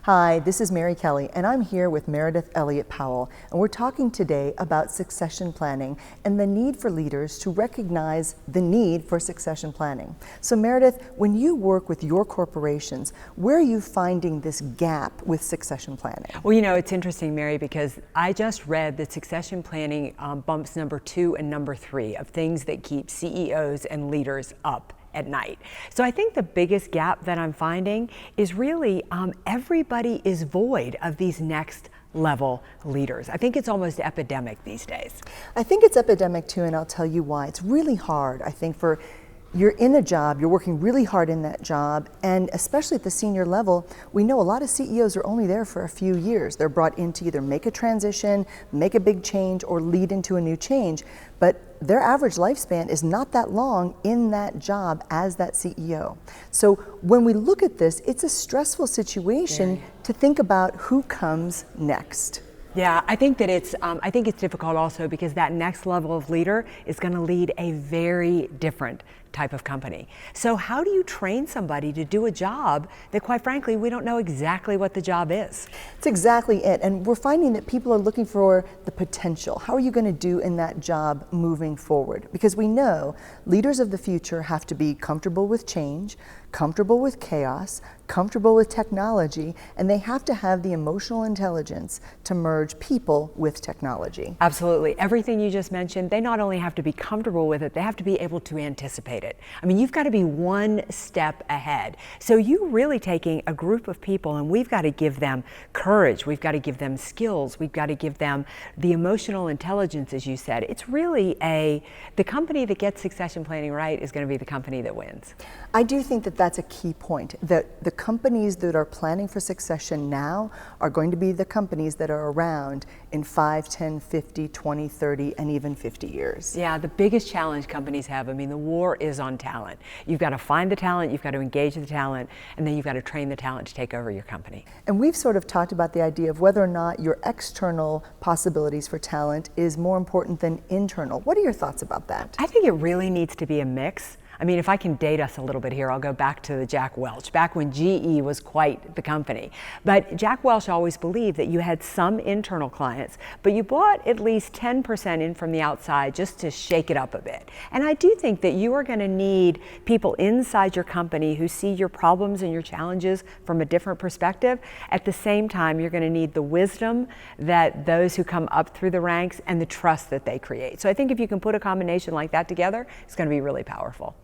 Hi, this is Mary Kelly, and I'm here with Meridith Powell, and we're talking today about succession planning and the need for leaders to recognize the need for succession planning. So Meridith, when you work with your corporations, where are you finding this gap with succession planning? Well, you know, it's interesting, Mary, because I just read that succession planning bumps number 2 and number 3 of things that keep CEOs and leaders up at night. So I think the biggest gap that I'm finding is really everybody is void of these next level leaders. I think it's almost epidemic these days. I think it's epidemic too, and I'll tell you why. It's really hard, I think, you're in a job, you're working really hard in that job, and especially at the senior level, we know a lot of CEOs are only there for a few years. They're brought in to either make a transition, make a big change, or lead into a new change, but their average lifespan is not that long in that job as that CEO. So when we look at this, it's a stressful situation to think about who comes next. Yeah, I think that it's difficult also because that next level of leader is going to lead a very different type of company. So how do you train somebody to do a job that, quite frankly, we don't know exactly what the job is? It's exactly it. And we're finding that people are looking for the potential. How are you going to do in that job moving forward? Because we know leaders of the future have to be comfortable with change, comfortable with chaos, comfortable with technology, and they have to have the emotional intelligence to merge people with technology. Absolutely. Everything you just mentioned, they not only have to be comfortable with it, they have to be able to anticipate it. I mean, you've got to be one step ahead. So you're really taking a group of people and we've got to give them courage, we've got to give them skills, we've got to give them the emotional intelligence, as you said. It's really the company that gets succession planning right is going to be the company that wins. I do think that that's a key point, that the companies that are planning for succession now are going to be the companies that are around in 5, 10, 50, 20, 30, and even 50 years. Yeah, the biggest challenge companies have, I mean, the war is on talent. You've got to find the talent, you've got to engage the talent, and then you've got to train the talent to take over your company. And we've sort of talked about the idea of whether or not your external possibilities for talent is more important than internal. What are your thoughts about that? I think it really needs to be a mix. I mean, if I can date us a little bit here, I'll go back to Jack Welch, back when GE was quite the company. But Jack Welch always believed that you had some internal clients, but you brought at least 10% in from the outside just to shake it up a bit. And I do think that you are going to need people inside your company who see your problems and your challenges from a different perspective. At the same time, you're going to need the wisdom that those who come up through the ranks and the trust that they create. So I think if you can put a combination like that together, it's going to be really powerful.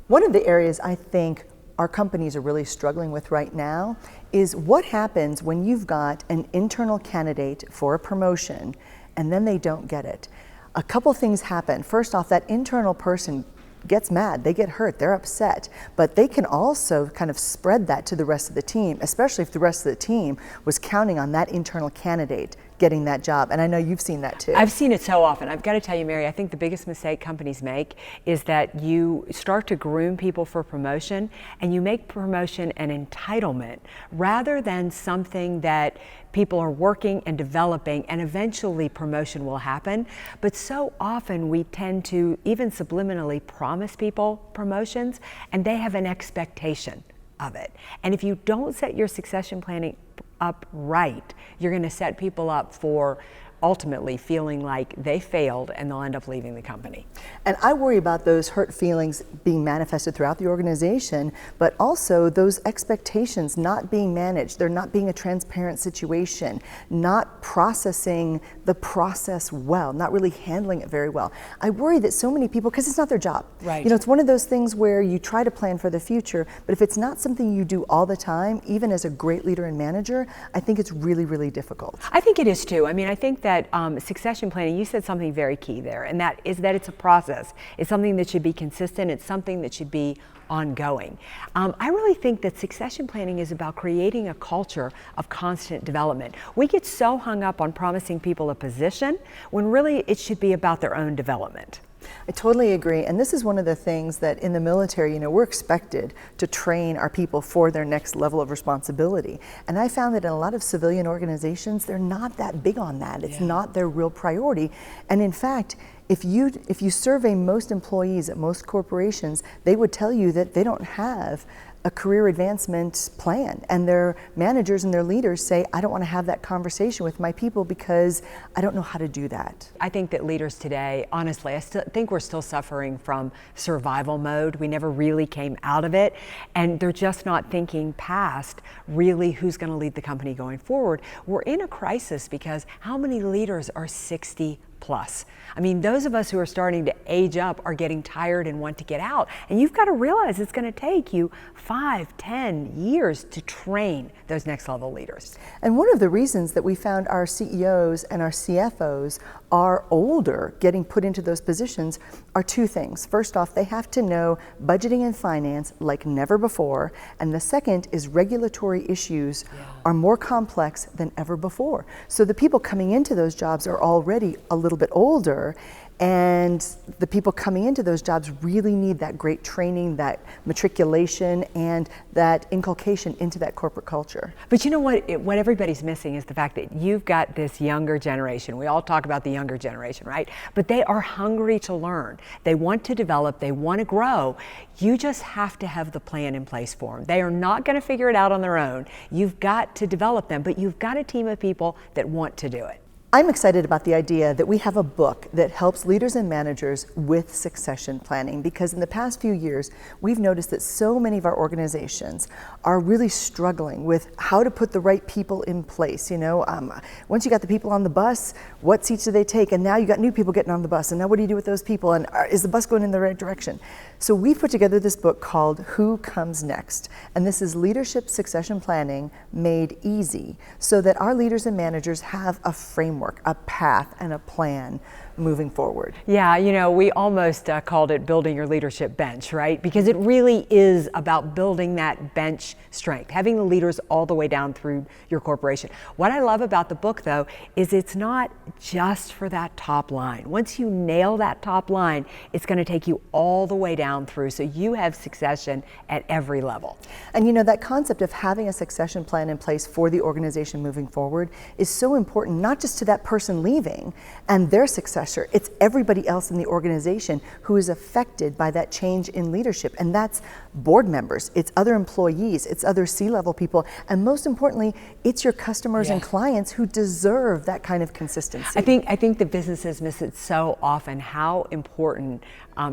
One of the areas I think our companies are really struggling with right now is what happens when you've got an internal candidate for a promotion and then they don't get it. A couple things happen. First off, that internal person gets mad, they get hurt, they're upset, but they can also kind of spread that to the rest of the team, especially if the rest of the team was counting on that internal candidate getting that job. And I know you've seen that too. I've seen it so often. I've got to tell you, Mary, I think the biggest mistake companies make is that you start to groom people for promotion and you make promotion an entitlement rather than something that people are working and developing and eventually promotion will happen. But so often we tend to even subliminally promise people promotions and they have an expectation of it. And if you don't set your succession planning up right, you're going to set people up for ultimately feeling like they failed and they'll end up leaving the company. And I worry about those hurt feelings being manifested throughout the organization, but also those expectations not being managed. There not being a transparent situation, not processing the process well, not really handling it very well. I worry that so many people, because it's not their job. Right. You know, it's one of those things where you try to plan for the future, but if it's not something you do all the time, even as a great leader and manager, I think it's really, really difficult. I think it is too. I mean, I think that succession planning, you said something very key there, and that is that it's a process. It's something that should be consistent. It's something that should be ongoing. I really think that succession planning is about creating a culture of constant development. We get so hung up on promising people a position when really it should be about their own development. I totally agree. And this is one of the things that in the military, you know, we're expected to train our people for their next level of responsibility. And I found that in a lot of civilian organizations, they're not that big on that. It's not their real priority. And in fact, if you survey most employees at most corporations, they would tell you that they don't have a career advancement plan, and their managers and their leaders say, I don't want to have that conversation with my people because I don't know how to do that. I think that leaders today, honestly, I still think we're still suffering from survival mode. We never really came out of it, and they're just not thinking past really who's going to lead the company going forward. We're in a crisis because how many leaders are 60 plus? I mean, those of us who are starting to age up are getting tired and want to get out. And you've got to realize it's going to take you 5, 10 years to train those next level leaders. And one of the reasons that we found our CEOs and our CFOs are older getting put into those positions are two things. First off, they have to know budgeting and finance like never before. And the second is regulatory issues are more complex than ever before. So the people coming into those jobs are already a little bit older, and the people coming into those jobs really need that great training, that matriculation, and that inculcation into that corporate culture. But you know what everybody's missing is the fact that you've got this younger generation. We all talk about the younger generation, right? But they are hungry to learn. They want to develop, they want to grow. You just have to have the plan in place for them. They are not going to figure it out on their own. You've got to develop them, but you've got a team of people that want to do it. I'm excited about the idea that we have a book that helps leaders and managers with succession planning, because in the past few years, we've noticed that so many of our organizations are really struggling with how to put the right people in place. You know, once you got the people on the bus, what seats do they take? And now you got new people getting on the bus. And now what do you do with those people? And is the bus going in the right direction? So we put together this book called Who Comes Next? And this is leadership succession planning made easy so that our leaders and managers have a framework, a path, and a plan moving forward. Yeah, you know, we almost called it building your leadership bench, right? Because it really is about building that bench strength, having the leaders all the way down through your corporation. What I love about the book, though, is it's not just for that top line. Once you nail that top line, it's going to take you all the way down through, so you have succession at every level. And you know, that concept of having a succession plan in place for the organization moving forward is so important, not just to that person leaving and their successor. It's everybody else in the organization who is affected by that change in leadership. And that's board members, it's other employees, it's other C-level people, and most importantly, it's your customers and clients who deserve that kind of consistency. I think the businesses miss it so often how important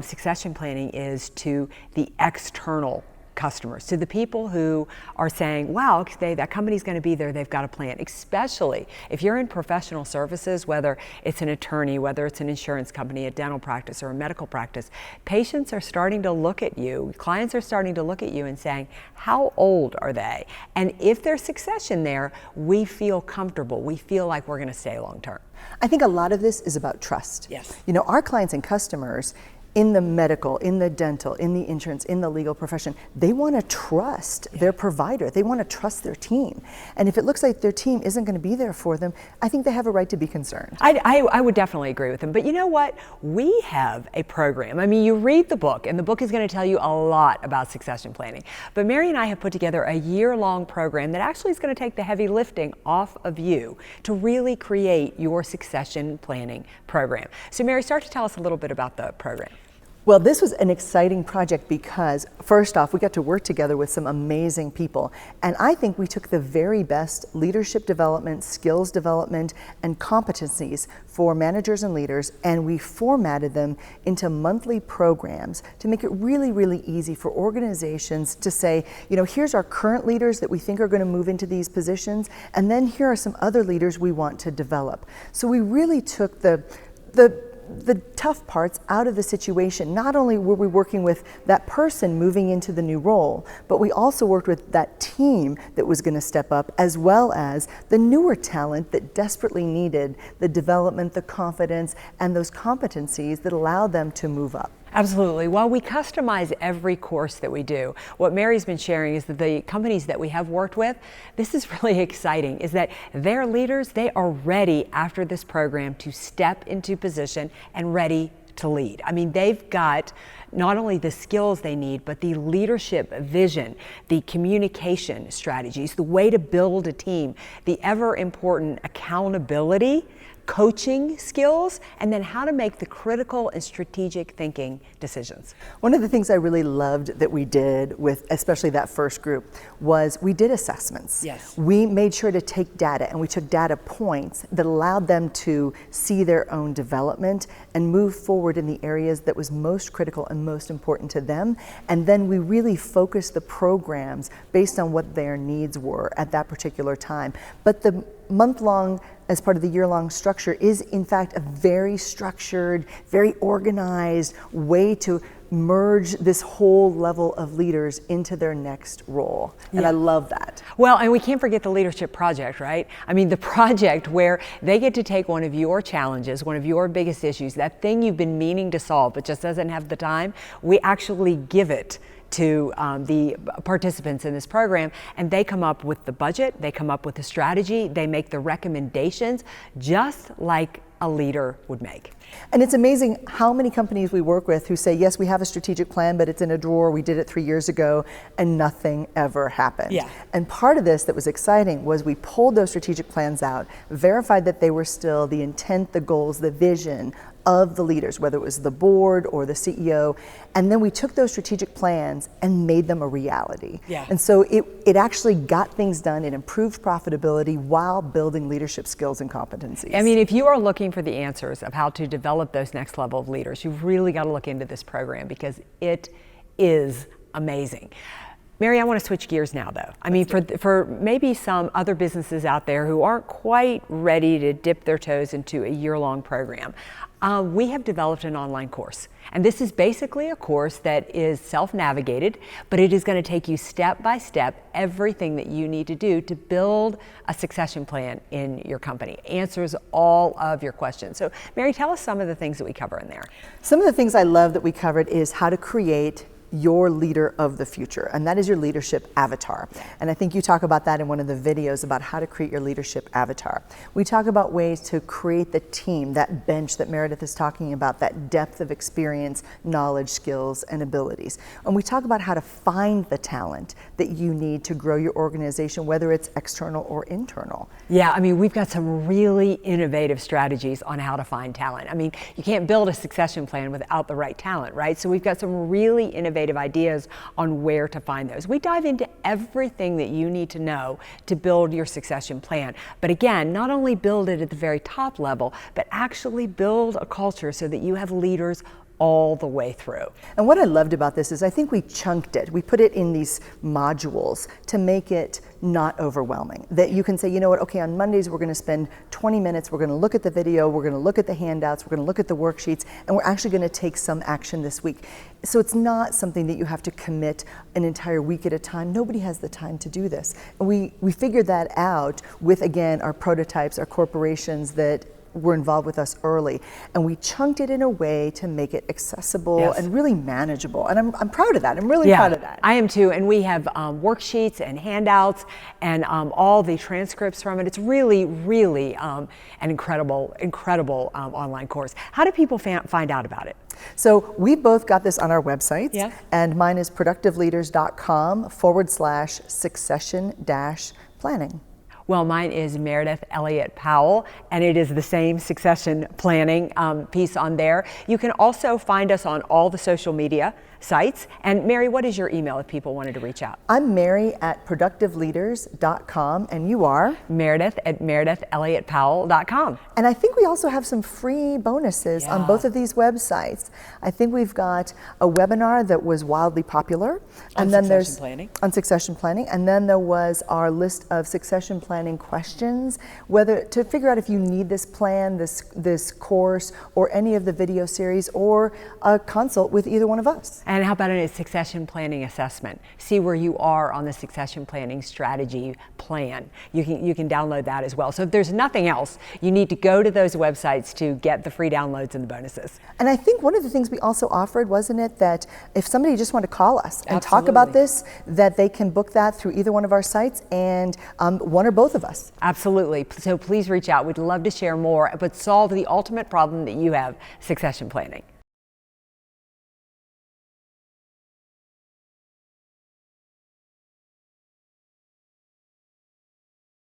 succession planning is to the external customers, to the people who are saying, wow, that company's going to be there, they've got a plan. Especially if you're in professional services, whether it's an attorney, whether it's an insurance company, a dental practice, or a medical practice, patients are starting to look at you, clients are starting to look at you and saying, how old are they? And if there's succession there, we feel comfortable. We feel like we're going to stay long term. I think a lot of this is about trust. Yes. You know, our clients and customers in the medical, in the dental, in the insurance, in the legal profession, they want to trust their provider. They want to trust their team. And if it looks like their team isn't going to be there for them, I think they have a right to be concerned. I would definitely agree with them. But you know what? We have a program. I mean, you read the book, and the book is going to tell you a lot about succession planning. But Mary and I have put together a year-long program that actually is going to take the heavy lifting off of you to really create your succession planning program. So Mary, start to tell us a little bit about the program. Well, this was an exciting project because, first off, we got to work together with some amazing people. And I think we took the very best leadership development, skills development, and competencies for managers and leaders, and we formatted them into monthly programs to make it really, really easy for organizations to say, you know, here's our current leaders that we think are going to move into these positions, and then here are some other leaders we want to develop. So we really took the tough parts out of the situation. Not only were we working with that person moving into the new role, but we also worked with that team that was going to step up, as well as the newer talent that desperately needed the development, the confidence, and those competencies that allowed them to move up. Absolutely. While we customize every course that we do, what Mary's been sharing is that the companies that we have worked with, this is really exciting, is that their leaders, they are ready after this program to step into position and ready to lead. I mean, they've got not only the skills they need, but the leadership vision, the communication strategies, the way to build a team, the ever important accountability coaching skills, and then how to make the critical and strategic thinking decisions. One of the things I really loved that we did with especially that first group was we did assessments. Yes. We made sure to take data, and we took data points that allowed them to see their own development and move forward in the areas that was most critical and most important to them. And then we really focused the programs based on what their needs were at that particular time. But the month-long, as part of the year-long structure, is in fact a very structured, very organized way to merge this whole level of leaders into their next role. And I love that. Well, and we can't forget the leadership project, right? I mean, the project where they get to take one of your challenges, one of your biggest issues, that thing you've been meaning to solve but just doesn't have the time, we actually give it to the participants in this program, and they come up with the budget, they come up with the strategy, they make the recommendations just like a leader would make. And it's amazing how many companies we work with who say, yes, we have a strategic plan, but it's in a drawer, we did it 3 years ago, and nothing ever happened. Yeah. And part of this that was exciting was we pulled those strategic plans out, verified that they were still the intent, the goals, the vision of the leaders, whether it was the board or the CEO, and then we took those strategic plans and made them a reality. Yeah. And so it actually got things done, it improved profitability while building leadership skills and competencies. I mean, if you are looking for the answers of how to develop those next level of leaders, you've really got to look into this program because it is amazing. Mary, I want to switch gears now, though. I mean, for maybe some other businesses out there who aren't quite ready to dip their toes into a year-long program, we have developed an online course. And this is basically a course that is self-navigated, but it is going to take you step by step everything that you need to do to build a succession plan in your company. Answers all of your questions. So, Mary, tell us some of the things that we cover in there. Some of the things I love that we covered is how to create your leader of the future, and that is your leadership avatar. And I think you talk about that in one of the videos about how to create your leadership avatar. We talk about ways to create the team, that bench that Meridith is talking about, that depth of experience, knowledge, skills, and abilities. And we talk about how to find the talent that you need to grow your organization, whether it's external or internal. Yeah, I mean, we've got some really innovative strategies on how to find talent. I mean, you can't build a succession plan without the right talent, right? So we've got some really innovative ideas on where to find those. We dive into everything that you need to know to build your succession plan. But again, not only build it at the very top level, but actually build a culture so that you have leaders all the way through. And what I loved about this is I think we chunked it. We put it in these modules to make it not overwhelming. That you can say, you know what, okay, on Mondays we're going to spend 20 minutes, we're going to look at the video, we're going to look at the handouts, we're going to look at the worksheets, and we're actually going to take some action this week. So it's not something that you have to commit an entire week at a time. Nobody has the time to do this. And we figured that out with, again, our prototypes, our corporations that were involved with us early, and we chunked it in a way to make it accessible and really manageable. And I'm proud of that. I'm really proud of that. I am too. And we have worksheets and handouts and all the transcripts from it. It's really, really an incredible online course. How do people find out about it? So we both got this on our websites, and mine is productiveleaders.com/succession-planning. Well, mine is Meridith Elliott Powell, and it is the same succession planning piece on there. You can also find us on all the social media sites. And Mary, what is your email if people wanted to reach out? I'm Mary@productiveleaders.com, and you are? Meridith@meridithelliotpowell.com. And I think we also have some free bonuses on both of these websites. I think we've got a webinar that was wildly popular. On succession planning. On succession planning. And then there was our list of succession planning questions, whether to figure out if you need this plan, this course, or any of the video series, or a consult with either one of us. And how about a succession planning assessment? See where you are on the succession planning strategy plan. You can download that as well. So if there's nothing else, you need to go to those websites to get the free downloads and the bonuses. And I think one of the things we also offered, wasn't it, that if somebody just wanted to call us and talk about this, that they can book that through either one of our sites, and one or both of us. Absolutely. So please reach out. We'd love to share more, but solve the ultimate problem that you have, succession planning.